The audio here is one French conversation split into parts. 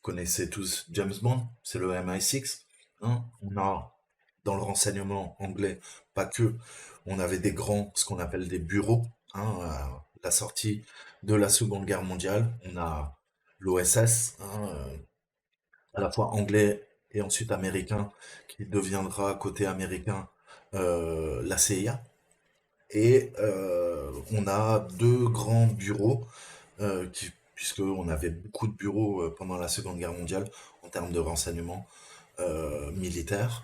connaissez tous James Bond, c'est le MI6. Hein. On a dans le renseignement anglais, pas que, on avait des grands, ce qu'on appelle des bureaux. Hein, à la sortie de la Seconde Guerre mondiale, on a l'OSS, hein, à la fois anglais et ensuite américain, qui deviendra côté américain la CIA. Et on a deux grands bureaux puisqu'on avait beaucoup de bureaux pendant la Seconde Guerre mondiale en termes de renseignement militaire,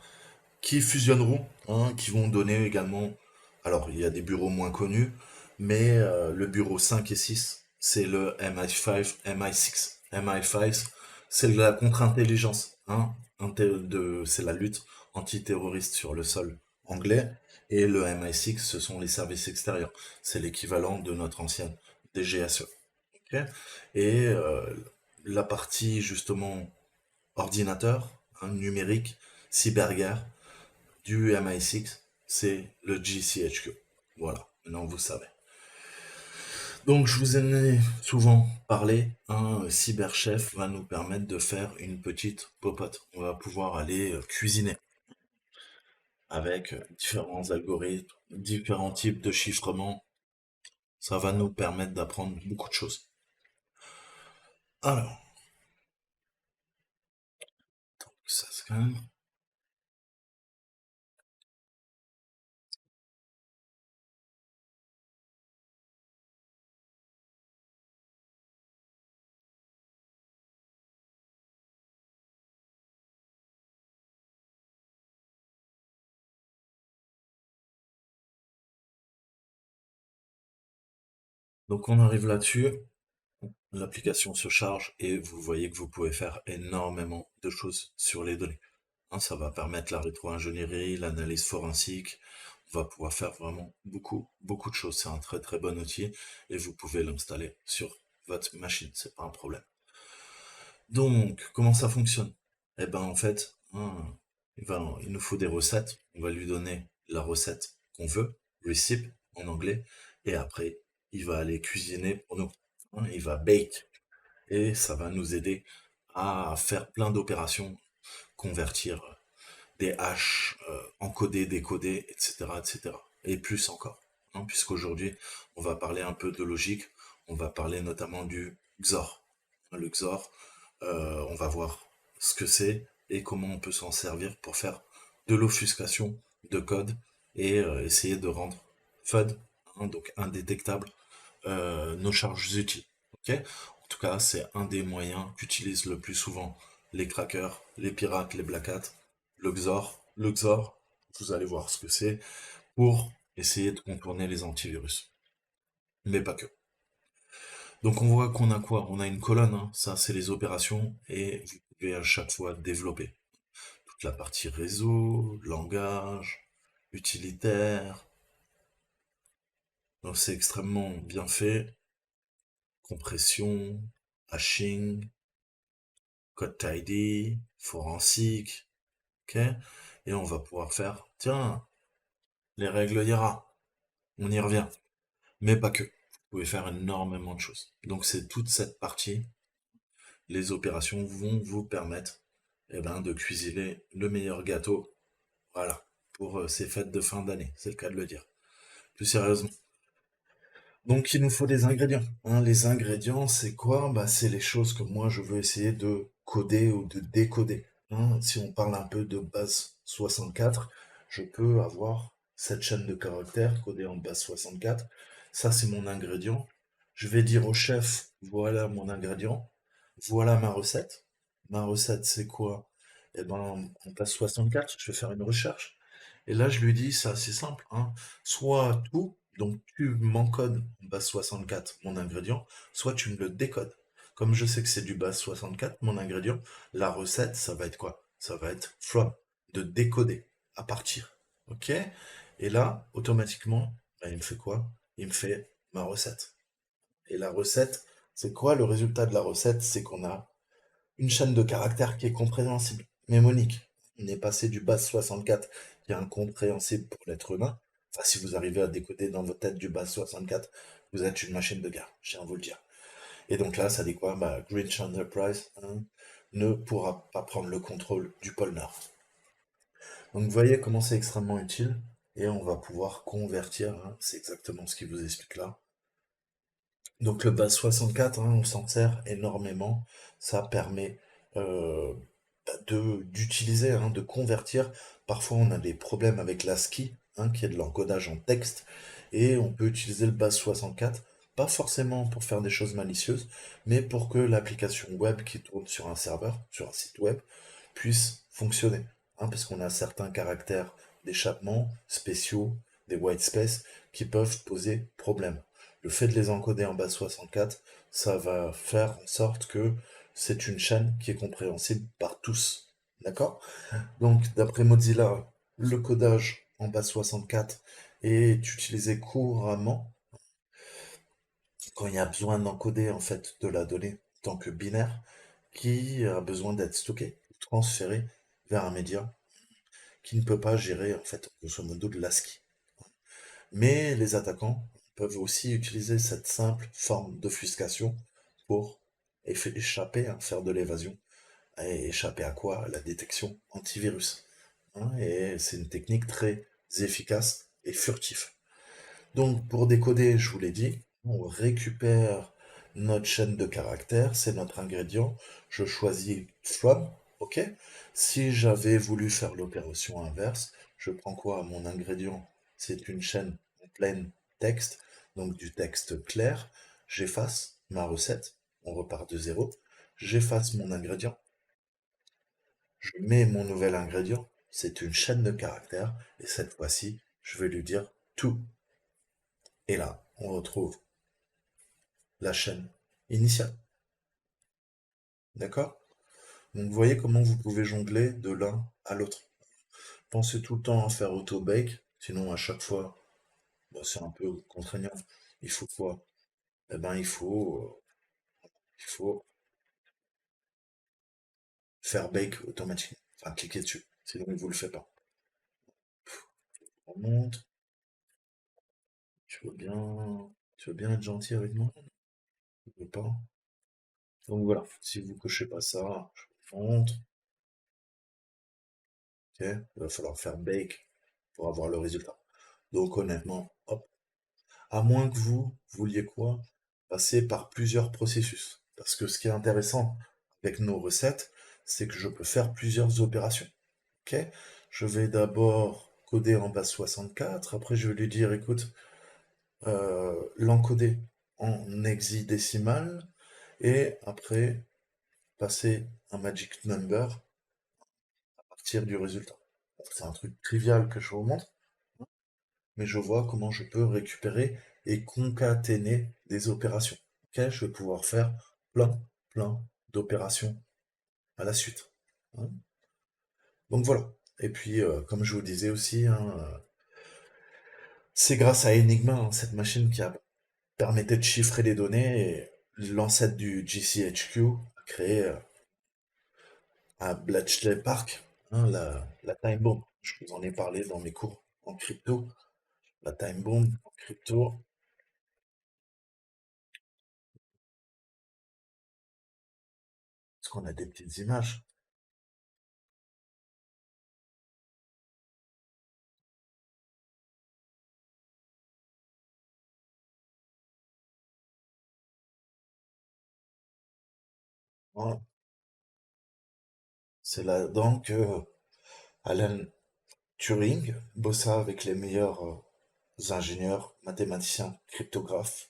qui fusionneront, hein, qui vont donner également. Alors, il y a des bureaux moins connus, mais le bureau 5 et 6, c'est le MI5, MI6. MI5, c'est la contre-intelligence, hein, c'est la lutte antiterroriste sur le sol anglais, et le MI6, ce sont les services extérieurs. C'est l'équivalent de notre ancienne DGSE. Ok. Et la partie justement ordinateur, hein, numérique, cyberguerre du MI6, c'est le GCHQ. Voilà, maintenant vous savez. Donc je vous en ai souvent parlé, un cyberchef va nous permettre de faire une petite popote. On va pouvoir aller cuisiner avec différents algorithmes, différents types de chiffrement. Ça va nous permettre d'apprendre beaucoup de choses. Alors, ça c'est quand même. Donc on arrive là-dessus, l'application se charge et vous voyez que vous pouvez faire énormément de choses sur les données. Hein, ça va permettre la rétro-ingénierie, l'analyse forensique. On va pouvoir faire vraiment beaucoup, beaucoup de choses. C'est un très très bon outil et vous pouvez l'installer sur votre machine, c'est pas un problème. Donc, comment ça fonctionne? Eh ben, en fait, hein, il nous faut des recettes. On va lui donner la recette qu'on veut, recipe en anglais, et après, il va aller cuisiner pour nous. Hein, il va bake et ça va nous aider à faire plein d'opérations, convertir des haches encodées, décodées, etc., etc. Et plus encore. Hein, puisqu'aujourd'hui, on va parler un peu de logique, on va parler notamment du XOR. Le XOR, on va voir ce que c'est et comment on peut s'en servir pour faire de l'offuscation de code et essayer de rendre FUD, hein, donc indétectable, nos charges utiles. Ok. En tout cas, c'est un des moyens qu'utilisent le plus souvent les crackers, les pirates, les black hats, le XOR. Le XOR, vous allez voir ce que c'est pour essayer de contourner les antivirus. Mais pas que. Donc on voit qu'on a quoi? On a une colonne, hein. Ça c'est les opérations, et vous pouvez à chaque fois développer toute la partie réseau, langage, utilitaire. Donc c'est extrêmement bien fait. Compression, hashing, code tidy, forensique, ok? Et on va pouvoir faire, tiens, les règles d'IRA, on y revient. Mais pas que. Vous pouvez faire énormément de choses. Donc c'est toute cette partie, les opérations vont vous permettre eh ben, de cuisiner le meilleur gâteau, voilà, pour ces fêtes de fin d'année, c'est le cas de le dire. Plus sérieusement. Donc il nous faut des ingrédients. Hein. Les ingrédients, c'est quoi? Bah, c'est les choses que moi je veux essayer de coder ou de décoder. Hein. Si on parle un peu de base 64, je peux avoir cette chaîne de caractères codée en base 64. Ça, c'est mon ingrédient. Je vais dire au chef, voilà mon ingrédient, voilà ma recette. Ma recette, c'est quoi? Eh ben, en base 64, je vais faire une recherche. Et là, je lui dis, c'est assez simple, hein. Soit tout, donc tu m'encodes en base 64 mon ingrédient, soit tu me le décodes. Comme je sais que c'est du base 64 mon ingrédient, la recette, ça va être quoi? Ça va être from, de décoder, à partir. Ok? Et là, automatiquement, bah, il me fait quoi? Il me fait ma recette. Et la recette, c'est quoi le résultat de la recette? C'est qu'on a une chaîne de caractères qui est compréhensible, mnémonique. On est passé du base 64 qui est incompréhensible pour l'être humain. Enfin, si vous arrivez à décoder dans votre tête du base 64, vous êtes une machine de guerre, je tiens à vous le dire. Et donc là, ça dit quoi? Bah, Greenwich Enterprise, hein, ne pourra pas prendre le contrôle du pôle Nord. Donc vous voyez comment c'est extrêmement utile et on va pouvoir convertir, hein, c'est exactement ce qu'il vous explique là. Donc le base 64, hein, on s'en sert énormément, ça permet euh, d'utiliser, hein, de convertir. Parfois on a des problèmes avec l'ASCII, hein, qui est de l'encodage en texte, et on peut utiliser le base 64, pas forcément pour faire des choses malicieuses, mais pour que l'application web qui tourne sur un serveur, sur un site web, puisse fonctionner, hein, parce qu'on a certains caractères d'échappement spéciaux, des white space, qui peuvent poser problème. Le fait de les encoder en base 64, ça va faire en sorte que c'est une chaîne qui est compréhensible par tous. D'accord? Donc, d'après Mozilla, le codage en base 64 est utilisé couramment quand il y a besoin d'encoder en fait de la donnée en tant que binaire qui a besoin d'être stocké, transféré vers un média qui ne peut pas gérer en fait grosso modo de l'ASCII. Mais les attaquants peuvent aussi utiliser cette simple forme d'offuscation pour échapper, hein, faire de l'évasion. Et échapper à quoi? À la détection antivirus, hein. Et c'est une technique très efficace et furtive. Donc pour décoder, je vous l'ai dit, on récupère notre chaîne de caractères, c'est notre ingrédient. Je choisis from, ok? Si j'avais voulu faire l'opération inverse, je prends quoi? Mon ingrédient, c'est une chaîne en plein texte, donc du texte clair. J'efface ma recette, on repart de zéro. J'efface mon ingrédient, je mets mon nouvel ingrédient, c'est une chaîne de caractères, et cette fois-ci, je vais lui dire tout. Et là, on retrouve la chaîne initiale. D'accord? Donc vous voyez comment vous pouvez jongler de l'un à l'autre. Pensez tout le temps à faire auto-bake, sinon à chaque fois, bah, c'est un peu contraignant. Il faut quoi? Eh ben il faut faire bake automatiquement. Enfin, cliquer dessus, sinon il vous le fait pas. On monte, tu veux bien être gentil avec moi? Tu veux pas? Donc voilà, si vous cochez pas ça, je vous montre, ok? Il va falloir faire bake pour avoir le résultat. Donc honnêtement, hop, à moins que vous vouliez quoi? Passer par plusieurs processus. Parce que ce qui est intéressant avec nos recettes, c'est que je peux faire plusieurs opérations. Ok? Je vais d'abord coder en base 64, après je vais lui dire, écoute, l'encoder en hexadécimal, et après passer un magic number à partir du résultat. Bon, c'est un truc trivial que je vous montre, mais je vois comment je peux récupérer et concaténer des opérations. Ok, je vais pouvoir faire plein d'opérations à la suite, hein. Donc voilà. Et puis, comme je vous disais aussi, hein, c'est grâce à Enigma, hein, cette machine qui a permettait de chiffrer les données, et l'ancêtre du GCHQ a créé à Bletchley Park, hein, la time bomb. Je vous en ai parlé dans mes cours en crypto. La time bomb en crypto, parce qu'on a des petites images. Hein. C'est là-dedans que Alan Turing bossa avec les meilleurs ingénieurs, mathématiciens, cryptographes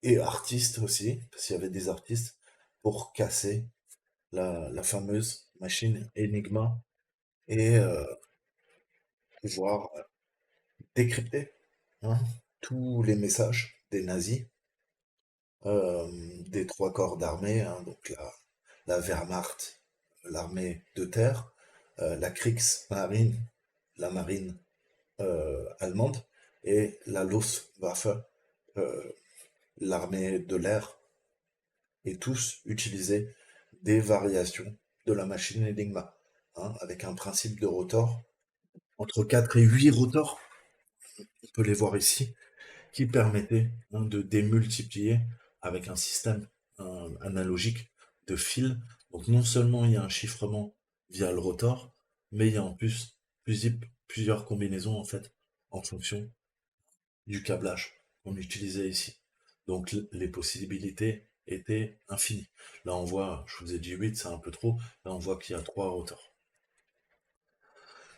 et artistes aussi, parce qu'il y avait des artistes, pour casser la fameuse machine Enigma et pouvoir décrypter, hein, tous les messages des nazis, euh, des trois corps d'armée, hein, donc la Wehrmacht, l'armée de terre, la Kriegsmarine, la marine allemande, et la Luftwaffe, euh, l'armée de l'air, et tous utilisaient des variations de la machine Enigma, hein, avec un principe de rotor entre 4 et 8 rotors, on peut les voir ici, qui permettait, hein, de démultiplier avec un système analogique de fil. Donc non seulement il y a un chiffrement via le rotor, mais il y a en plus plusieurs combinaisons en fait en fonction du câblage qu'on utilisait ici. Donc les possibilités étaient infinies. Là on voit, je vous ai dit 8, c'est un peu trop, là on voit qu'il y a 3 rotors.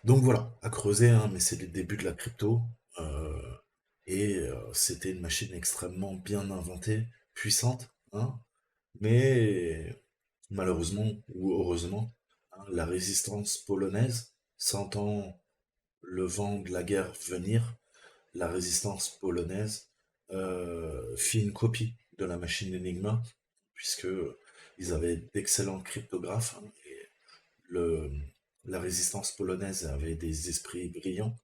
Donc voilà, à creuser, hein, mais c'est les débuts de la crypto. euh, C'était une machine extrêmement bien inventée, puissante, hein, mais malheureusement ou heureusement, hein, la résistance polonaise, sentant le vent de la guerre venir, la résistance polonaise fit une copie de la machine Enigma, puisque ils avaient d'excellents cryptographes, hein, et le, la résistance polonaise avait des esprits brillants,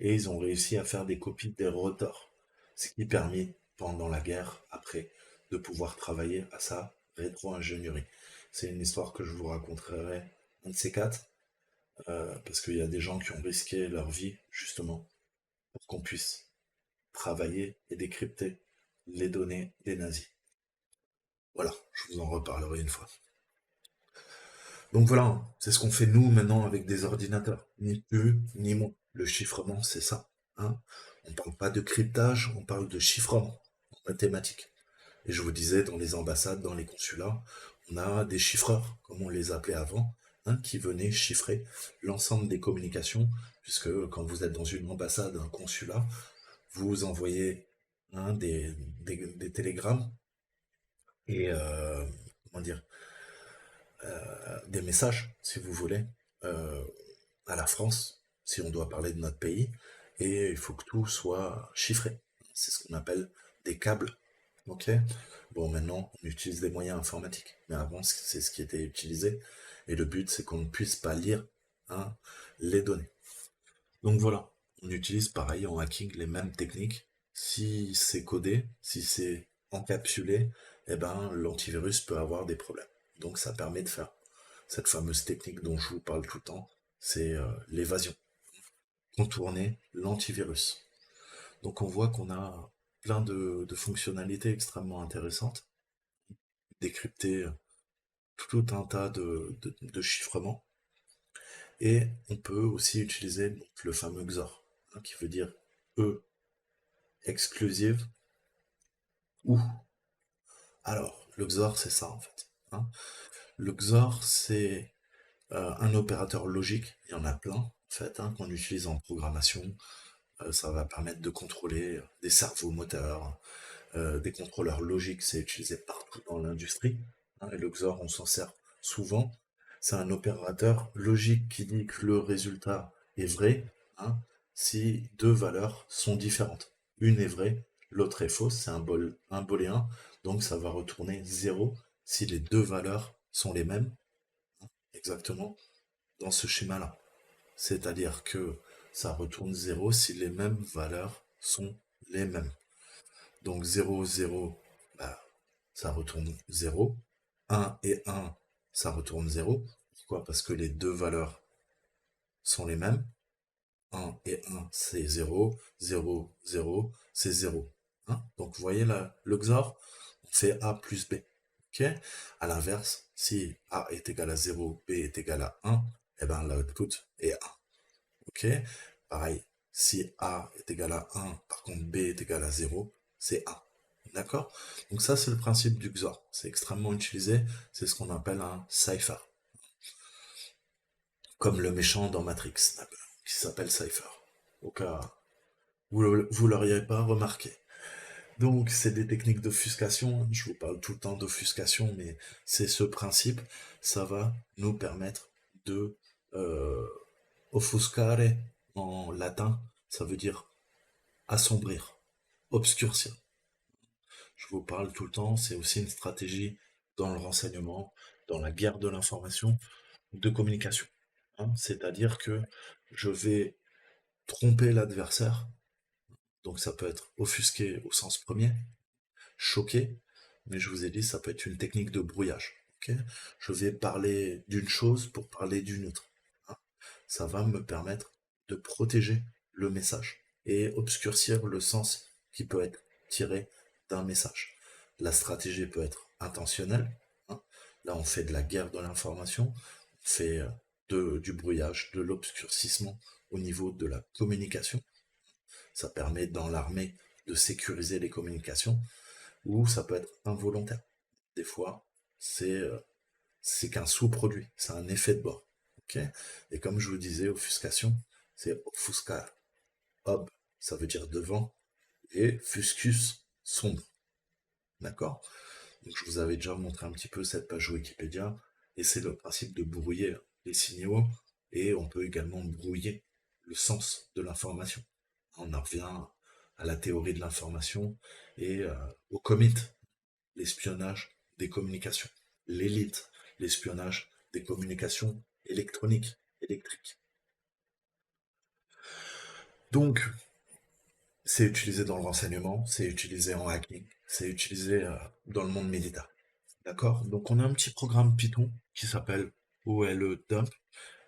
et ils ont réussi à faire des copies des rotors, ce qui permet, pendant la guerre, après, de pouvoir travailler à sa rétro-ingénierie. C'est une histoire que je vous raconterai un de ces quatre, parce qu'il y a des gens qui ont risqué leur vie, justement, pour qu'on puisse travailler et décrypter les données des nazis. Voilà, je vous en reparlerai une fois. Donc voilà, c'est ce qu'on fait nous maintenant avec des ordinateurs. Ni plus, ni moins. Le chiffrement, c'est ça. Hein, on ne parle pas de cryptage, on parle de chiffrement en mathématiques. Et je vous disais, dans les ambassades, dans les consulats, on a des chiffreurs, comme on les appelait avant, hein, qui venaient chiffrer l'ensemble des communications, puisque quand vous êtes dans une ambassade, un consulat, vous envoyez, hein, des télégrammes et comment dire, des messages, si vous voulez, euh, à la France, si on doit parler de notre pays, et il faut que tout soit chiffré. C'est ce qu'on appelle des câbles. Ok. Bon, maintenant, on utilise des moyens informatiques, mais avant, c'est ce qui était utilisé, et le but, c'est qu'on ne puisse pas lire, hein, les données. Donc voilà, on utilise pareil en hacking les mêmes techniques. Si c'est codé, si c'est encapsulé, eh ben, l'antivirus peut avoir des problèmes. Donc ça permet de faire cette fameuse technique dont je vous parle tout le temps, c'est l'évasion, contourner l'antivirus. Donc on voit qu'on a plein de fonctionnalités extrêmement intéressantes, décrypter tout un tas de chiffrements, et on peut aussi utiliser donc, le fameux XOR, hein, qui veut dire E exclusive ou. Alors, le XOR, c'est ça en fait, hein. Le XOR, c'est un opérateur logique, il y en a plein en fait, hein, qu'on utilise en programmation. Ça va permettre de contrôler des cerveaux moteurs, des contrôleurs logiques, c'est utilisé partout dans l'industrie, hein, et le XOR, on s'en sert souvent. C'est un opérateur logique qui dit que le résultat est vrai, hein, si deux valeurs sont différentes. Une est vraie, l'autre est fausse, c'est un booléen, donc ça va retourner 0 si les deux valeurs sont les mêmes, exactement dans ce schéma-là. C'est-à-dire que ça retourne 0 si les mêmes valeurs sont les mêmes. Donc 0, 0, bah, ça retourne 0. 1 et 1, ça retourne 0. Pourquoi? Parce que les deux valeurs sont les mêmes. 1 et 1, c'est 0. 0, 0, c'est 0. Hein, donc vous voyez le XOR, on fait A plus B. Okay, à l'inverse, si A est égal à 0, B est égal à 1, et bien l'output est 1. Ok, pareil, si A est égal à 1, par contre B est égal à 0, c'est 1. D'accord? Donc ça, c'est le principe du XOR. C'est extrêmement utilisé. C'est ce qu'on appelle un cipher. Comme le méchant dans Matrix, qui s'appelle Cypher. Au cas où vous l'auriez pas remarqué. Donc, c'est des techniques d'offuscation. Je vous parle tout le temps d'offuscation, mais c'est ce principe. Ça va nous permettre de euh, offuscare en latin. Ça veut dire assombrir, obscurcir. Je vous parle tout le temps. C'est aussi une stratégie dans le renseignement, dans la guerre de l'information, de communication. Hein, c'est-à-dire que je vais tromper l'adversaire. Donc ça peut être offusqué au sens premier, choqué, mais je vous ai dit, ça peut être une technique de brouillage. Ok, je vais parler d'une chose pour parler d'une autre. Hein, ça va me permettre de protéger le message et obscurcir le sens qui peut être tiré d'un message. La stratégie peut être intentionnelle, hein, Là, on fait de la guerre de l'information, on fait du brouillage, de l'obscurcissement au niveau de la communication. Ça permet dans l'armée de sécuriser les communications, ou ça peut être involontaire. Des fois, c'est qu'un sous-produit, c'est un effet de bord. Ok. Et comme je vous disais, offuscation, c'est offuscar. Ob, ça veut dire devant, et fuscus, sombre. D'accord. Donc je vous avais déjà montré un petit peu cette page Wikipédia, et c'est le principe de brouiller les signaux, et on peut également brouiller le sens de l'information. On en revient à la théorie de l'information et au commit, l'espionnage des communications. L'élite, l'espionnage des communications électroniques, électriques. Donc, c'est utilisé dans le renseignement, c'est utilisé en hacking, c'est utilisé dans le monde militaire. D'accord. Donc, on a un petit programme Python qui s'appelle OLE-Dump,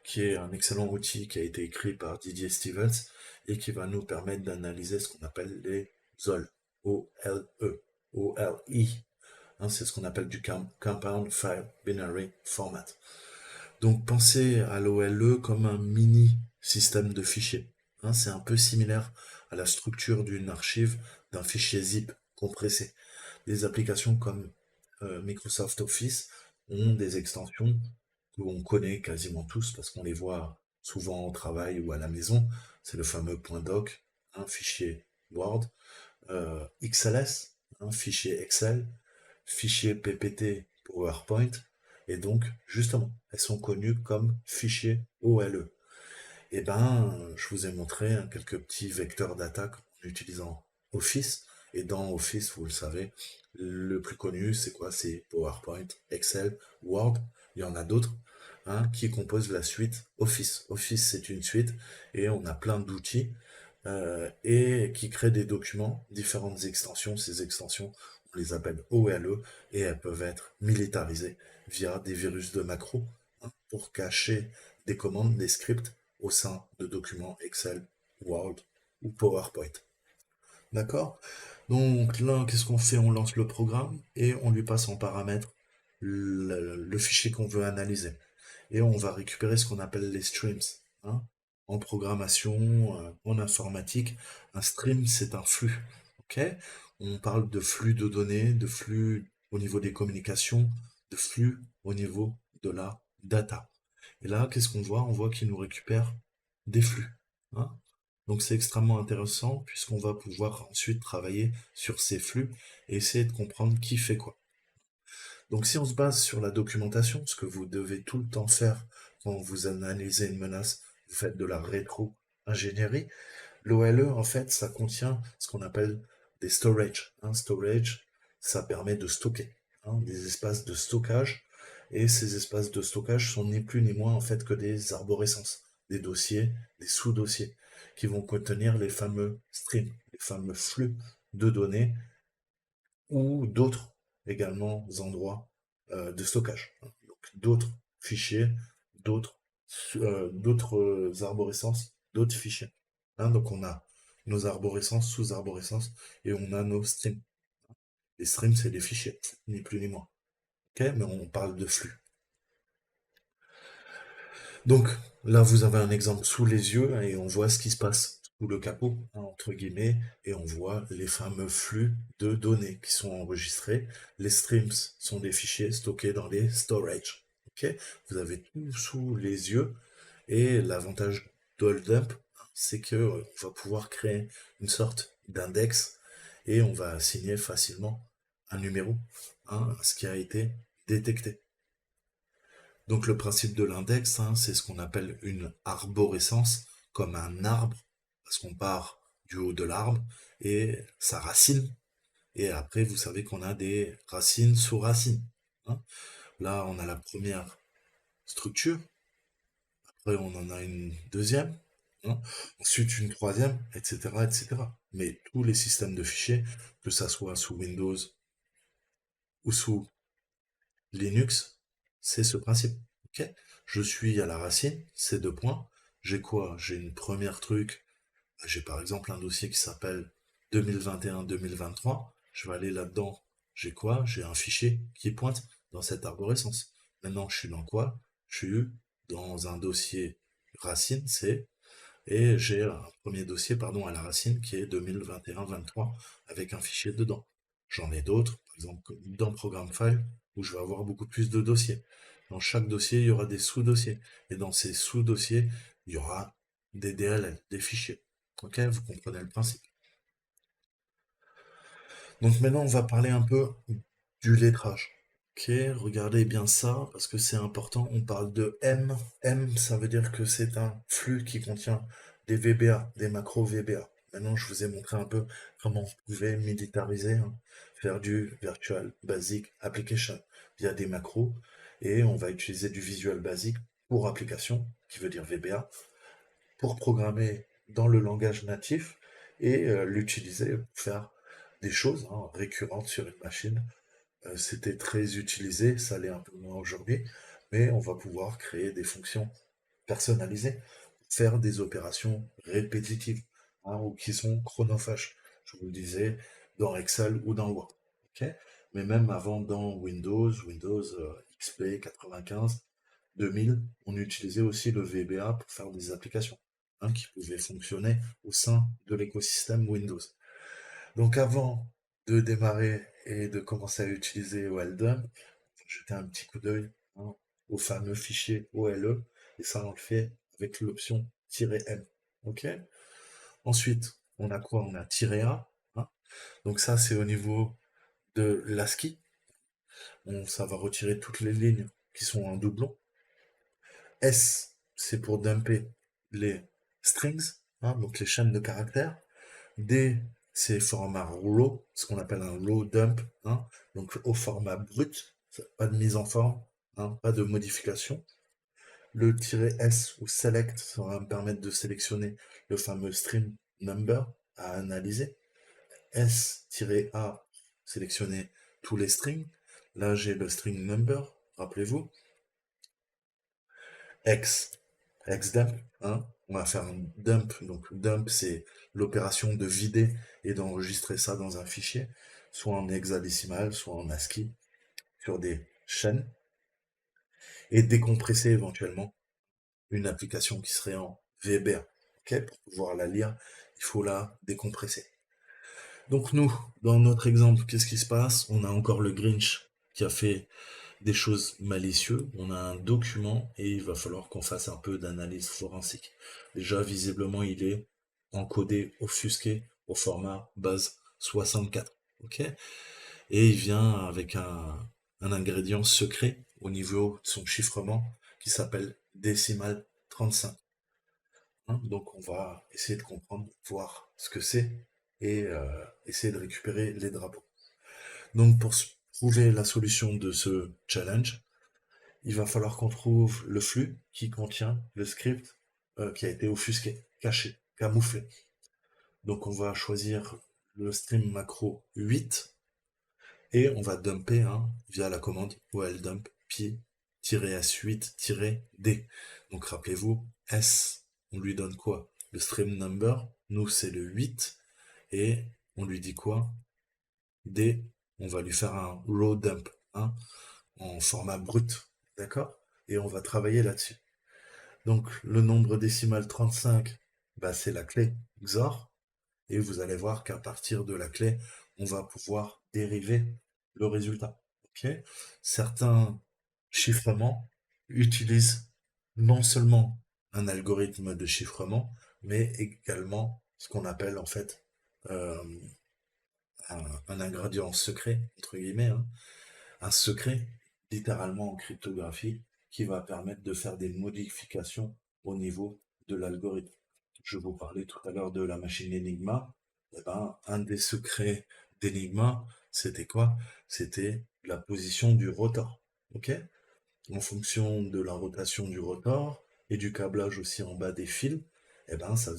qui est un excellent outil qui a été écrit par Didier Stevens et qui va nous permettre d'analyser ce qu'on appelle les OL, O-L-E, O-L-I. Hein, c'est ce qu'on appelle du Compound File Binary Format. Donc pensez à l'OLE comme un mini système de fichiers. Hein, c'est un peu similaire à la structure d'une archive d'un fichier zip compressé. Des applications comme Microsoft Office ont des extensions que l'on connaît quasiment tous parce qu'on les voit souvent au travail ou à la maison. C'est le fameux .doc, un fichier Word, XLS, un fichier Excel, fichier PPT PowerPoint, et donc, justement, elles sont connues comme fichiers OLE. Et ben, je vous ai montré quelques petits vecteurs d'attaque en utilisant Office. Et dans Office, vous le savez, le plus connu, c'est quoi? C'est PowerPoint, Excel, Word. Il y en a d'autres qui composent la suite Office. Office, c'est une suite et on a plein d'outils et qui créent des documents, différentes extensions. Ces extensions, on les appelle OLE et elles peuvent être militarisées via des virus de macro pour cacher des commandes, des scripts au sein de documents Excel, Word ou PowerPoint. D'accord. Donc là, qu'est-ce qu'on fait? On lance le programme et on lui passe en paramètre le fichier qu'on veut analyser. Et on va récupérer ce qu'on appelle les streams. Hein. En programmation, en informatique, un stream, c'est un flux. Ok. On parle de flux de données, de flux au niveau des communications, de flux au niveau de la data. Et là, qu'est-ce qu'on voit? On voit qu'il nous récupère des flux. Hein. Donc c'est extrêmement intéressant puisqu'on va pouvoir ensuite travailler sur ces flux et essayer de comprendre qui fait quoi. Donc si on se base sur la documentation, ce que vous devez tout le temps faire quand vous analysez une menace, vous faites de la rétro-ingénierie, l'OLE, en fait, ça contient ce qu'on appelle des storage. Storage, ça permet de stocker, des espaces de stockage. Et ces espaces de stockage sont ni plus ni moins en fait que des arborescences, des dossiers, des sous-dossiers, qui vont contenir les fameux streams, les fameux flux de données ou d'autres également endroits de stockage. Donc d'autres fichiers, d'autres arborescences, d'autres fichiers. Donc on a nos arborescences, sous-arborescences, et on a nos streams. Les streams, c'est des fichiers, ni plus ni moins. Ok, mais on parle de flux. Donc là, vous avez un exemple sous les yeux et on voit ce qui se passe sous le capot, entre guillemets, et on voit les fameux flux de données qui sont enregistrés. Les streams sont des fichiers stockés dans les storage. Ok, vous avez tout sous les yeux et l'avantage d'Hold'up, c'est que on va pouvoir créer une sorte d'index et on va assigner facilement un numéro à ce qui a été détecté. Donc le principe de l'index, c'est ce qu'on appelle une arborescence, comme un arbre, parce qu'on part du haut de l'arbre, et sa racine, et après vous savez qu'on a des racines sous racines. Là on a la première structure, après on en a une deuxième, ensuite une troisième, etc., etc. Mais tous les systèmes de fichiers, que ça soit sous Windows ou sous Linux, c'est ce principe. Ok, je suis à la racine, c'est 2 points. J'ai quoi? J'ai une première truc. J'ai par exemple un dossier qui s'appelle 2021-2023. Je vais aller là-dedans. J'ai quoi? J'ai un fichier qui pointe dans cette arborescence. Maintenant, je suis dans quoi? Je suis dans un dossier racine, C, et j'ai un premier dossier, pardon, à la racine qui est 2021-23 avec un fichier dedans. J'en ai d'autres, par exemple dans Programme File, où je vais avoir beaucoup plus de dossiers. Dans chaque dossier, il y aura des sous-dossiers. Et dans ces sous-dossiers, il y aura des DLL, des fichiers. Ok, vous comprenez le principe. Donc maintenant, on va parler un peu du lettrage. Ok, regardez bien ça, parce que c'est important. On parle de M. M, ça veut dire que c'est un flux qui contient des VBA, des macros VBA. Maintenant, je vous ai montré un peu comment vous pouvez militariser, hein, faire du Virtual Basic Application via des macros. Et on va utiliser du Visual Basic pour application, qui veut dire VBA, pour programmer dans le langage natif et l'utiliser pour faire des choses hein, récurrentes sur une machine. C'était très utilisé, ça l'est un peu moins aujourd'hui, mais on va pouvoir créer des fonctions personnalisées, faire des opérations répétitives hein, ou qui sont chronophages. Je vous le disais, dans Excel ou dans Word. Ok, mais même avant dans Windows XP 95, 2000, on utilisait aussi le VBA pour faire des applications hein, qui pouvaient fonctionner au sein de l'écosystème Windows. Donc avant de démarrer et de commencer à utiliser OLDump, jeter un petit coup d'œil hein, au fameux fichier OLE, et ça on le fait avec l'option "-m". Ok. Ensuite, on a quoi? On a "-a". Hein. Donc ça c'est au niveau de l'ASCII. Ça va retirer toutes les lignes qui sont en doublon. S, c'est pour dumper les strings, hein, donc les chaînes de caractères. D, c'est format raw, ce qu'on appelle un raw dump, hein, donc au format brut, pas de mise en forme, hein, pas de modification. Le "-s" ou select, ça va me permettre de sélectionner le fameux stream number à analyser. S-A, sélectionner tous les strings. Là, j'ai le string number, rappelez-vous. X, Xdump, hein. On va faire un dump. Donc dump, c'est l'opération de vider et d'enregistrer ça dans un fichier, soit en hexadécimal, soit en ASCII, sur des chaînes, et décompresser éventuellement une application qui serait en VBA. Ok, pour pouvoir la lire, il faut la décompresser. Donc nous, dans notre exemple, qu'est-ce qui se passe? On a encore le Grinch qui a fait des choses malicieuses. On a un document et il va falloir qu'on fasse un peu d'analyse forensique. Déjà, visiblement, il est encodé, offusqué au format base 64. Ok. Et il vient avec un ingrédient secret au niveau de son chiffrement qui s'appelle décimal 35. Hein. Donc on va essayer de comprendre, voir ce que c'est et essayer de récupérer les drapeaux. Donc pour trouver la solution de ce challenge, il va falloir qu'on trouve le flux qui contient le script qui a été offusqué, caché, camouflé. Donc on va choisir le stream macro 8 et on va dumper hein, via la commande oldump pi-s8-d. Donc rappelez-vous, S, on lui donne quoi? Le stream number, nous c'est le 8 et on lui dit quoi? D, on va lui faire un raw dump hein, en format brut, d'accord? Et on va travailler là-dessus. Donc le nombre décimal 35, bah, c'est la clé XOR, et vous allez voir qu'à partir de la clé, on va pouvoir dériver le résultat. Okay. Certains chiffrements utilisent non seulement un algorithme de chiffrement, mais également ce qu'on appelle en fait euh, un ingrédient secret, entre guillemets, hein, un secret, littéralement en cryptographie, qui va permettre de faire des modifications au niveau de l'algorithme. Je vous parlais tout à l'heure de la machine Enigma. Eh ben, un des secrets d'Enigma, c'était quoi? C'était la position du rotor. Ok? En fonction de la rotation du rotor et du câblage aussi en bas des fils, eh ben, ça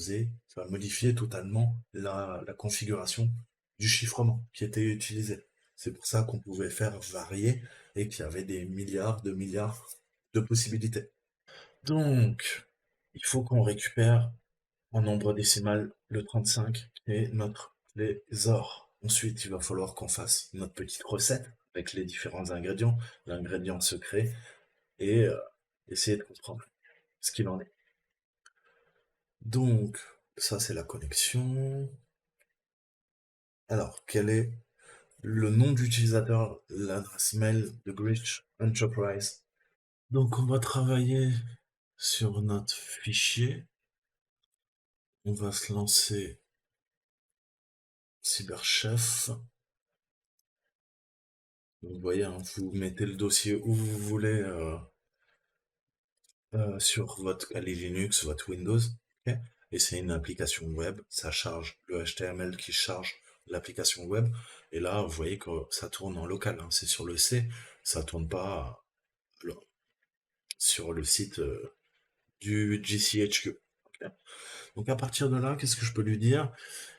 va modifier totalement la configuration du chiffrement qui était utilisé. C'est pour ça qu'on pouvait faire varier et qu'il y avait des milliards de possibilités. Donc, il faut qu'on récupère en nombre décimal le 35 et notre les OR. Ensuite, il va falloir qu'on fasse notre petite recette. avec les différents ingrédients, l'ingrédient secret, et essayer de comprendre ce qu'il en est. Donc, ça c'est la connexion. Alors, quel est le nom d'utilisateur, l'adresse email de Glitch Enterprise? Donc, on va travailler sur notre fichier. On va se lancer Cyberchef. Vous voyez, hein, vous mettez le dossier où vous voulez sur votre Linux, votre Windows. Ok. Et c'est une application web. Ça charge le HTML qui charge l'application web. Et là, vous voyez que ça tourne en local, hein. C'est sur le C. Ça tourne pas sur le site du GCHQ. Ok. Donc à partir de là, qu'est-ce que je peux lui dire?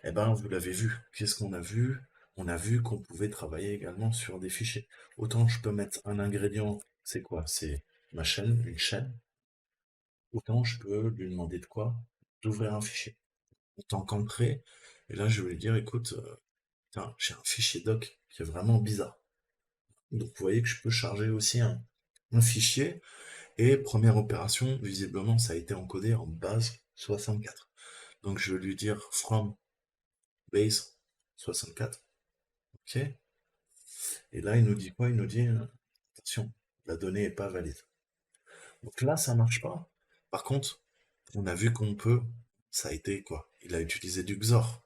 Eh ben, vous l'avez vu. Qu'est-ce qu'on a vu? On a vu qu'on pouvait travailler également sur des fichiers. Autant je peux mettre un ingrédient, c'est quoi? C'est ma chaîne, une chaîne. Autant je peux lui demander de quoi? D'ouvrir un fichier. En tant qu'entrée, et là je vais lui dire, écoute, tiens, j'ai un fichier doc qui est vraiment bizarre. Donc vous voyez que je peux charger aussi un fichier. Et première opération, visiblement, ça a été encodé en base 64. Donc je vais lui dire from base 64. OK. Et là, il nous dit quoi? Il nous dit, attention, la donnée n'est pas valide. Donc là, ça marche pas. Par contre, on a vu qu'on peut, ça a été quoi? Il a utilisé du XOR.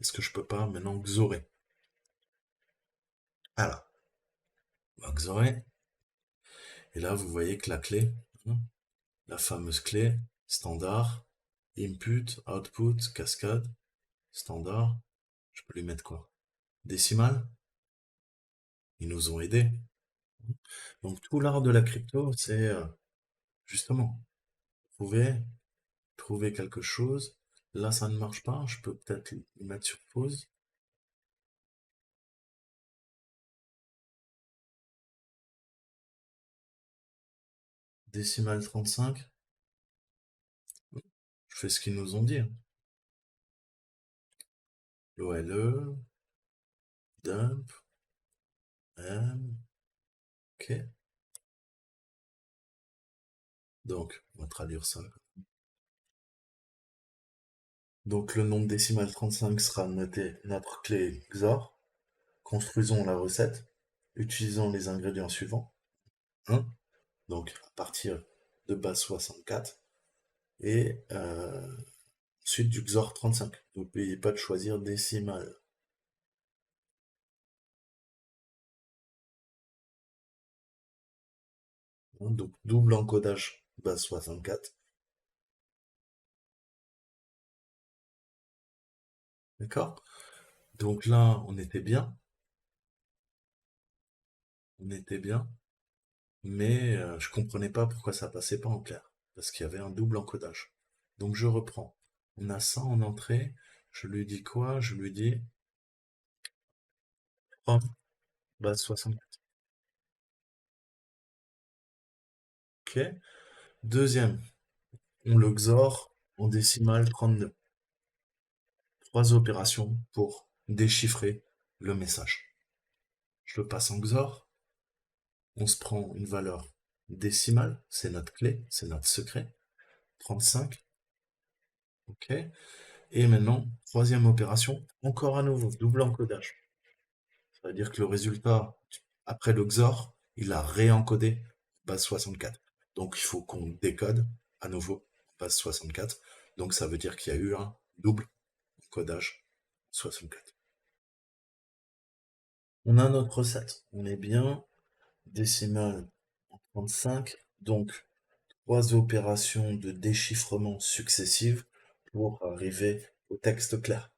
Est-ce que je peux pas maintenant XORer? Alors, on va XORer. Et là, vous voyez que la clé, hein, la fameuse clé, standard, input, output, cascade, standard, je peux lui mettre quoi? Décimal? Ils nous ont aidés. Donc tout l'art de la crypto, c'est justement trouver quelque chose. Là, ça ne marche pas. Je peux peut-être le mettre sur pause. Décimal 35. Je fais ce qu'ils nous ont dit, hein. l'OLE, dump, M. OK. Donc, on va traduire ça. Donc, le nombre décimal 35 sera noté notre clé XOR. Construisons la recette. Utilisons les ingrédients suivants. 1. Donc, à partir de base 64. Et ensuite du XOR 35. N'oubliez pas de choisir décimal. Hein, donc, double encodage base 64. D'accord? Donc là, on était bien. On était bien. Mais je comprenais pas pourquoi ça passait pas en clair. Parce qu'il y avait un double encodage. Donc je reprends. On a ça en entrée. Je lui dis quoi? Je lui dis from base 64. OK. Deuxième, on le XOR en décimale 32. Trois opérations pour déchiffrer le message. Je le passe en XOR. On se prend une valeur décimale. C'est notre clé, c'est notre secret. 35. OK. Et maintenant, troisième opération, encore à nouveau, double encodage. Ça veut dire que le résultat, après le XOR, il a réencodé base 64. Donc il faut qu'on décode à nouveau base 64. Donc ça veut dire qu'il y a eu un double encodage 64. On a notre recette. On est bien. Décimale en 35. Donc trois opérations de déchiffrement successives pour arriver au texte clair.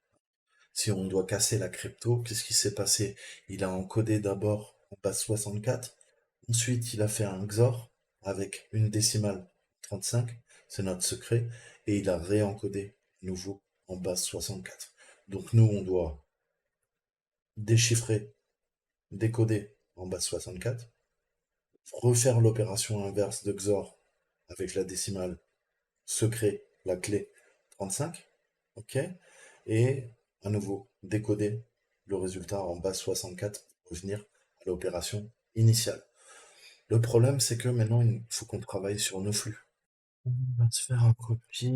Si on doit casser la crypto, qu'est-ce qui s'est passé? Il a encodé d'abord en base 64, ensuite il a fait un XOR avec une décimale 35, c'est notre secret, et il a réencodé nouveau en base 64. Donc nous, on doit déchiffrer, décoder en base 64, refaire l'opération inverse de XOR avec la décimale secret, la clé 35, ok, et à nouveau décoder le résultat en base 64 pour revenir à l'opération initiale. Le problème, c'est que maintenant, il faut qu'on travaille sur nos flux. On va se faire un copie.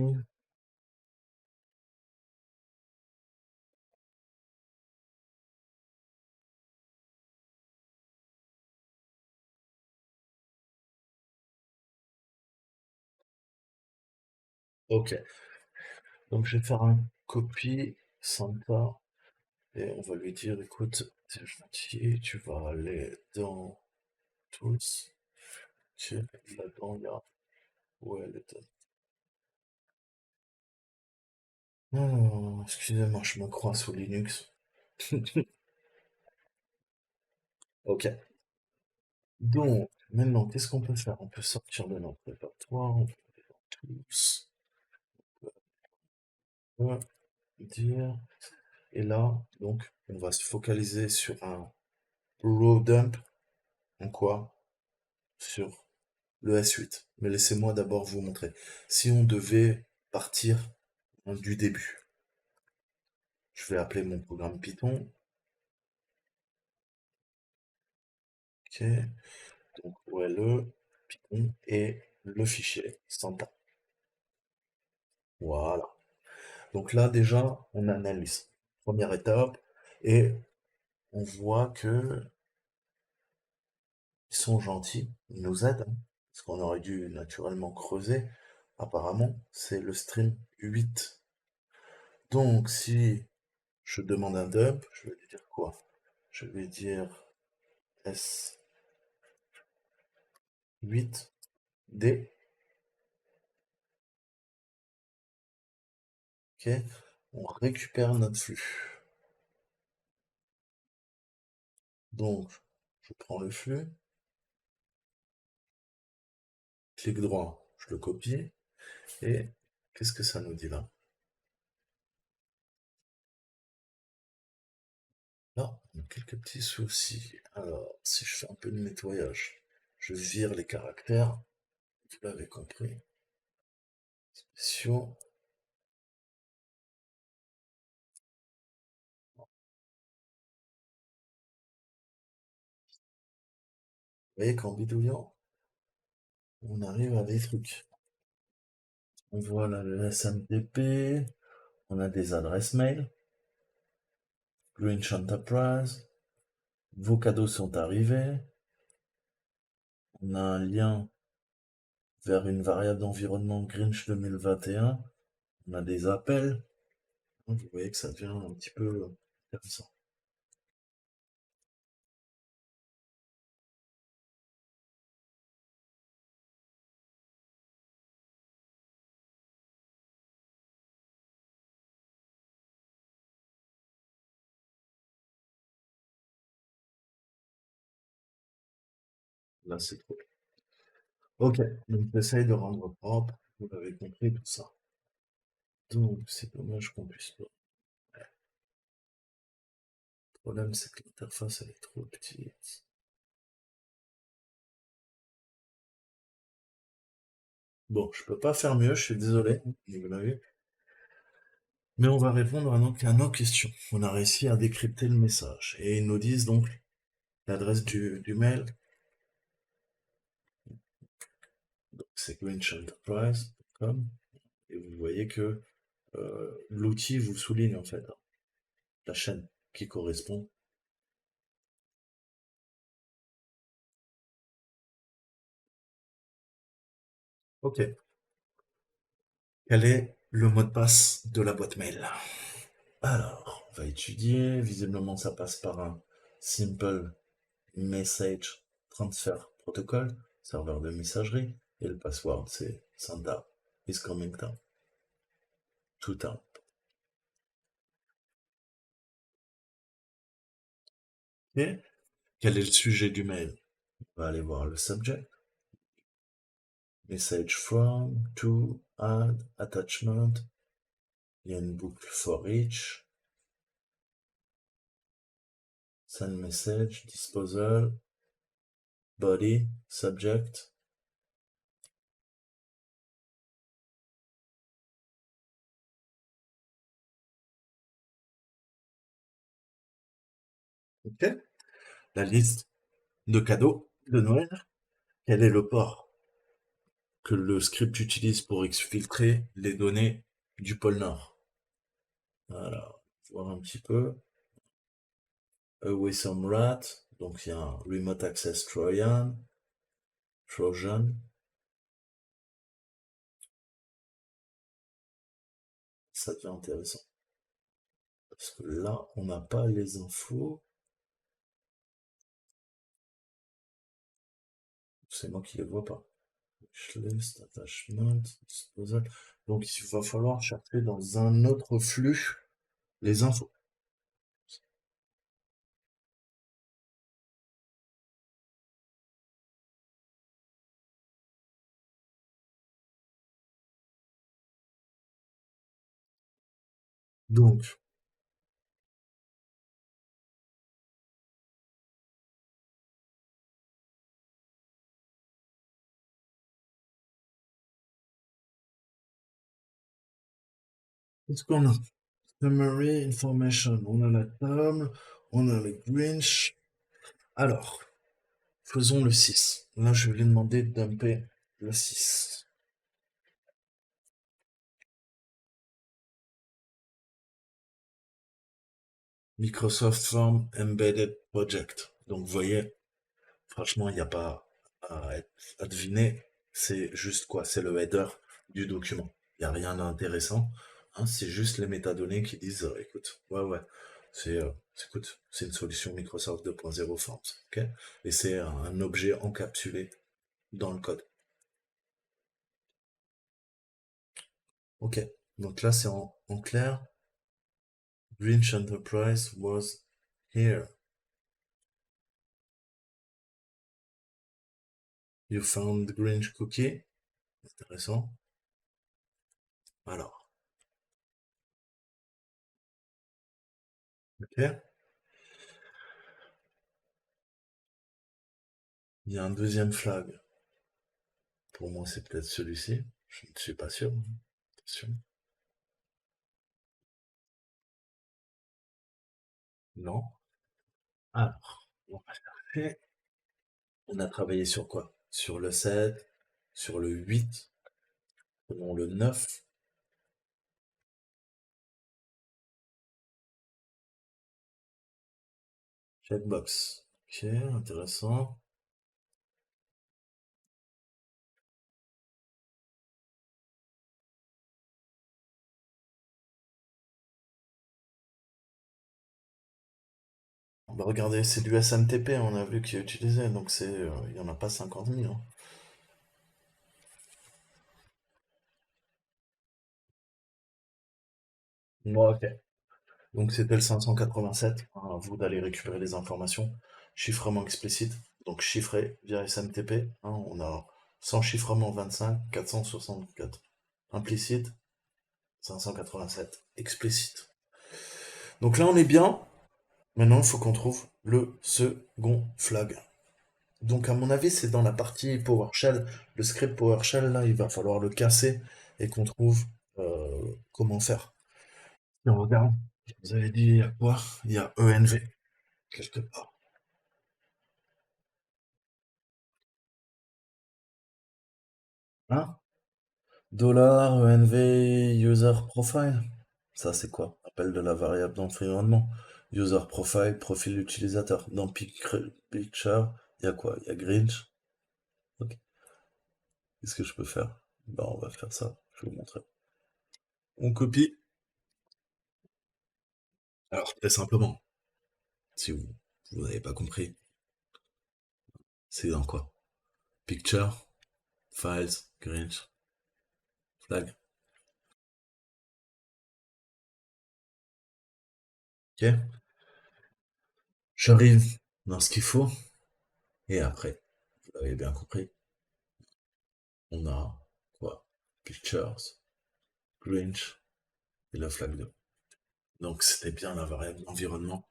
Ok. Donc, je vais faire un copie sympa et on va lui dire, écoute, t'es gentil, tu vas aller dans tous. Ok, là-dedans, il y a... Ouais, elle est... Oh, excusez-moi, je me crois sous Linux. Ok. Donc, maintenant, qu'est-ce qu'on peut faire? On peut sortir de notre répertoire, on peut aller dans tous, on peut dire, et là, donc, on va se focaliser sur un raw dump, en quoi? Sur le S8. Mais laissez-moi d'abord vous montrer. Si on devait partir du début, je vais appeler mon programme Python, ok, donc OLE, Python, et le fichier, Santa. Voilà. Donc là, déjà, on analyse. Première étape, et on voit que ils sont gentils, ils nous aident, hein, parce qu'on aurait dû naturellement creuser. Apparemment, c'est le stream 8. Donc, si je demande un dump, je vais lui dire quoi? Je vais dire S8D, ok? On récupère notre flux. Donc, je prends le flux, clic droit, je le copie, et qu'est-ce que ça nous dit là? Là, on a quelques petits soucis. Alors, si je fais un peu de nettoyage, je vire les caractères, vous l'avez compris. Spéciaux. Vous voyez qu'en bidouillant, on arrive à des trucs. On voit là le SMTP, on a des adresses mail, Grinch Enterprise, vos cadeaux sont arrivés, on a un lien vers une variable d'environnement Grinch 2021, on a des appels. Vous voyez que ça devient un petit peu intéressant. Là, c'est trop. Ok, donc j'essaye de rendre propre, vous l'avez compris tout ça. Donc c'est dommage qu'on puisse pas. Le problème c'est que l'interface elle est trop petite. Bon, je peux pas faire mieux, je suis désolé, vous l'avez. Mais on va répondre à nos questions. On a réussi à décrypter le message. Et ils nous disent donc l'adresse du mail. Donc c'est grinch.enterprise.com. Et vous voyez que l'outil vous souligne en fait la chaîne qui correspond. Ok. Quel est le mot de passe de la boîte mail? Alors, on va étudier. Visiblement, ça passe par un Simple Message Transfer Protocol, serveur de messagerie. Et le password, c'est Santa is coming down. Tout un. Et quel est le sujet du mail? On va aller voir le subject. Message from, to, add, attachment. Il y a une boucle for each. Send message, disposal, body, subject. Ok. La liste de cadeau de Noël. Quel est le port que le script utilise pour exfiltrer les données du pôle Nord? Alors, voir un petit peu. Away some rat. Donc il y a un remote access Trojan. Ça devient intéressant. Parce que là, on n'a pas les infos. C'est moi qui les vois pas. Wishlist, attachment, disposal. Donc il va falloir chercher dans un autre flux les infos. Donc, qu'est-ce qu'on a? Summary, information. On a la table, on a le Grinch. Alors, faisons le 6. Là, je vais lui demander de dumper le 6. Microsoft Form Embedded Project. Donc, vous voyez, franchement, il n'y a pas à deviner. C'est juste quoi? C'est le header du document. Il n'y a rien d'intéressant. Hein, c'est juste les métadonnées qui disent, écoute, ouais, écoute, c'est une solution Microsoft 2.0 Forms. Ok. Et c'est un objet encapsulé dans le code. Ok. Donc là, c'est en clair. Grinch Enterprise was here. You found the Grinch cookie. Intéressant. Alors, ok. Il y a un deuxième flag. Pour moi, c'est peut-être celui-ci. Je ne suis pas sûr. Attention. Non. Alors, on va chercher. On a travaillé sur quoi? Sur le 7, sur le 8, prenons le 9. Checkbox. Ok, intéressant. Bah regardez, c'est du SMTP, on a vu qu'il utilisait, donc il n'y en a pas 50 000. Hein. Bon, ok. Donc c'était le 587. Hein, à vous d'aller récupérer les informations. Chiffrement explicite, donc chiffré via SMTP. Hein, on a sans chiffrement 25, 464. Implicite, 587. Explicite. Donc là on est bien. Maintenant il faut qu'on trouve le second flag. Donc à mon avis c'est dans la partie PowerShell. Le script PowerShell là il va falloir le casser et qu'on trouve comment faire. Et on regarde. Vous avez dit il y a quoi? Il y a ENV quelque part. Hein? Dollar $env user profile. Ça, c'est quoi? Appel de la variable d'environnement. User profile, profil utilisateur. Dans picture, il y a quoi? Il y a Grinch. Ok. Qu'est-ce que je peux faire? Ben, on va faire ça. Je vais vous montrer. On copie. Alors, très simplement, si vous n'avez pas compris, c'est dans quoi? Picture, files, Grinch, flag. Ok? J'arrive dans ce qu'il faut. Et après, vous l'avez bien compris, on a quoi? Pictures, Grinch et la flag 2. Donc c'était bien la variable environnement.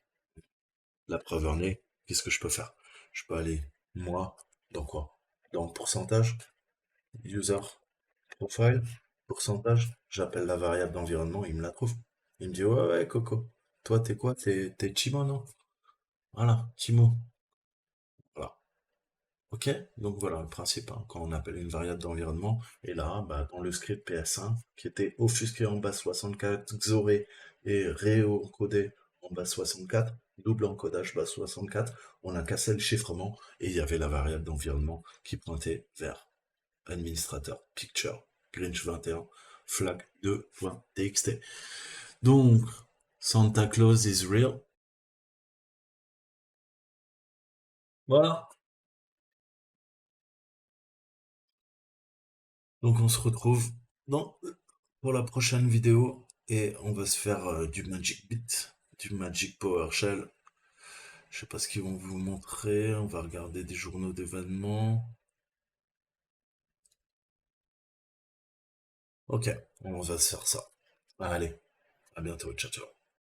La preuve en est, qu'est-ce que je peux faire? Je peux aller, moi, dans quoi? Dans pourcentage, user, profile, pourcentage, j'appelle la variable d'environnement, il me la trouve. Il me dit, ouais, Coco, toi t'es quoi? T'es Timo, non? Voilà, Timo. Voilà. Ok? Donc voilà le principe, hein, quand on appelle une variable d'environnement. Et là, bah, dans le script PS1, qui était offusqué en base 64, xoré et réencodé en base 64, double encodage base 64, on a cassé le chiffrement et il y avait la variable d'environnement qui pointait vers administrateur picture Grinch 21 flag 2.txt. Donc, Santa Claus is real. Voilà. Donc on se retrouve dans, pour la prochaine vidéo et on va se faire du Magic Beat, du Magic PowerShell. Je sais pas ce qu'ils vont vous montrer. On va regarder des journaux d'événements. Ok, on va se faire ça. Allez, à bientôt, ciao ciao.